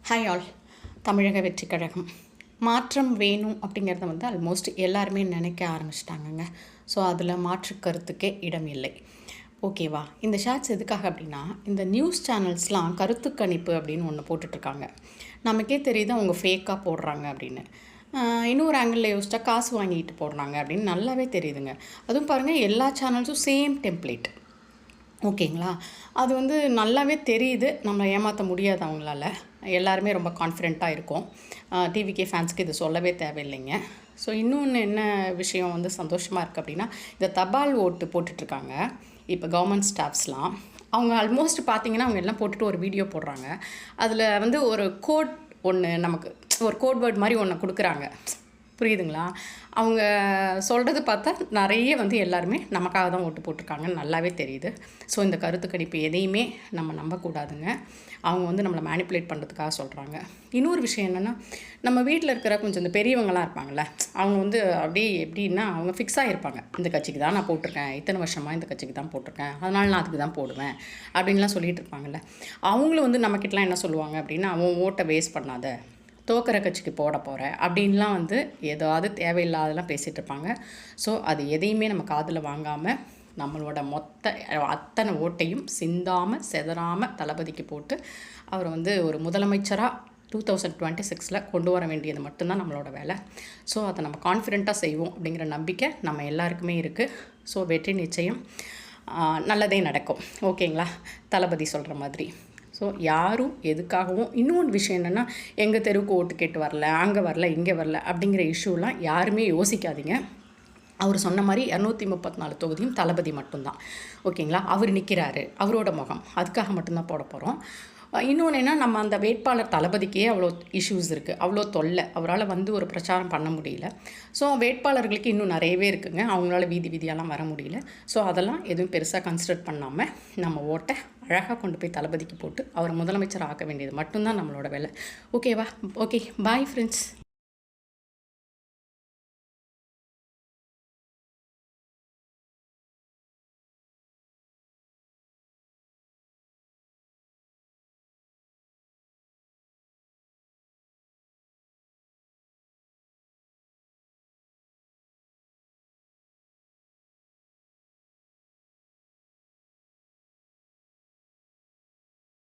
Hi all. தமிழக வெற்றி கழகம் மாற்றம் வேணும் அப்படிங்கிறத வந்து ஆல்மோஸ்ட் எல்லாருமே நினைக்க ஆரம்பிச்சிட்டாங்கங்க. ஸோ அதில் மாற்று கருத்துக்கே இடம் இல்லை. ஓகேவா? இந்த ஷார்ட்ஸ் எதுக்காக அப்படின்னா, இந்த நியூஸ் சேனல்ஸ்லாம் கருத்து கணிப்பு அப்படின்னு ஒன்று போட்டுட்ருக்காங்க. நமக்கே தெரியுது அவங்க ஃபேக்காக போடுறாங்க அப்படின்னு. இன்னொரு ஆங்கிளில் யோசிச்சா காசு வாங்கிட்டு போடுறாங்க அப்படின்னு நல்லாவே தெரியுதுங்க. அதுவும் பாருங்கள், எல்லா சேனல்ஸும் சேம் டெம்ப்ளேட். ஓகேங்களா? அது வந்து நல்லாவே தெரியுது. நம்ம ஏமாற்ற முடியாது அவங்களால. எல்லாருமே ரொம்ப கான்ஃபிடென்ட்டாக இருக்கோம். டிவிகே ஃபேன்ஸ்க்கு இது சொல்லவே தேவையில்லைங்க. ஸோ இன்னொன்று என்ன விஷயம் வந்து சந்தோஷமாக இருக்குது அப்படின்னா, இந்த தபால் ஓட்டு போட்டுட்ருக்காங்க இப்போ கவர்மெண்ட் ஸ்டாஃப்ஸ்லாம். அவங்க ஆல்மோஸ்ட் பார்த்திங்கன்னா அவங்க எல்லாம் போட்டுட்டு ஒரு வீடியோ போடுறாங்க. அதில் வந்து ஒரு கோட் ஒன்று, நமக்கு ஒரு கோட் வேர்ட் மாதிரி ஒன்று கொடுக்குறாங்க. புரியுதுங்களா? அவங்க சொல்கிறது பார்த்தா நிறைய வந்து எல்லாருமே நமக்காக தான் ஓட்டு போட்டிருக்காங்கன்னு நல்லாவே தெரியுது. ஸோ இந்த கருத்து கணிப்பு எதையுமே நம்ம நம்பக்கூடாதுங்க. அவங்க வந்து நம்மளை மேனிப்புலேட் பண்ணுறதுக்காக சொல்கிறாங்க. இன்னொரு விஷயம் என்னென்னா, நம்ம வீட்டில் இருக்கிற கொஞ்சம் இந்த பெரியவங்களாம் இருப்பாங்கள்ல, அவங்க வந்து அப்படியே எப்படின்னா அவங்க ஃபிக்ஸாக இருப்பாங்க. இந்த கட்சிக்கு தான் நான் போட்டிருக்கேன், இத்தனை வருஷமாக இந்த கட்சிக்கு தான் போட்டிருக்கேன், அதனால் நான் அதுக்கு தான் போடுவேன் அப்படின்லாம் சொல்லிகிட்டு இருப்பாங்கள்ல. அவங்களும் வந்து நம்மக்கிட்டலாம் என்ன சொல்லுவாங்க அப்படின்னா, அவன் ஓட்டை வேஸ்ட் பண்ணாத, தோக்கிற கட்சிக்கு போட போகிறேன் அப்படின்லாம் வந்து ஏதாவது தேவையில்லாதெல்லாம் பேசிகிட்டு இருப்பாங்க. ஸோ அது எதையுமே நம்ம காதில் வாங்காமல் நம்மளோட அத்தனை ஓட்டையும் சிந்தாமல் செதறாமல் தளபதிக்கு போட்டு அவரை வந்து ஒரு முதலமைச்சராக 2026 கொண்டு வர வேண்டியது மட்டும்தான் நம்மளோட வேலை. ஸோ அதை நம்ம கான்ஃபிடெண்ட்டாக செய்வோம் அப்படிங்கிற நம்பிக்கை நம்ம எல்லாருக்குமே இருக்குது. ஸோ வெற்றி நிச்சயம், நல்லதே நடக்கும். ஓகேங்களா? தளபதி சொல்கிற மாதிரி. ஸோ யாரும் எதுக்காகவும் இன்னொன்று விஷயம் என்னென்னா, எங்கள் தெருவுக்கு ஓட்டு கேட்டு வரல, அங்கே வரல, இங்கே வரல அப்படிங்கிற இஷ்யூலாம் யாருமே யோசிக்காதீங்க. அவர் சொன்ன மாதிரி 234 தொகுதியும் தளபதி மட்டும்தான். ஓகேங்களா? அவர் நிற்கிறாரு, அவரோட முகம், அதுக்காக மட்டும்தான் போட போகிறோம். இன்னொன்று என்ன, நம்ம அந்த வேட்பாளர் தளபதிக்கே அவ்வளோ இஷ்யூஸ் இருக்குது, அவ்வளோ தொல்லை, அவரால் வந்து ஒரு பிரச்சாரம் பண்ண முடியல. ஸோ வேட்பாளர்களுக்கு இன்னும் நிறையவே இருக்குங்க, அவங்களால வீதியெல்லாம் வர முடியல. ஸோ அதெல்லாம் எதுவும் பெருசாக கன்சிடர் பண்ணாமல் நம்ம ஓட்டை அழகாக கொண்டு போய் தளபதிக்கு போட்டு அவரை முதலமைச்சர் ஆக்க வேண்டியது மட்டும்தான் நம்மளோட வேலை. ஓகேவா? Okay, bye friends.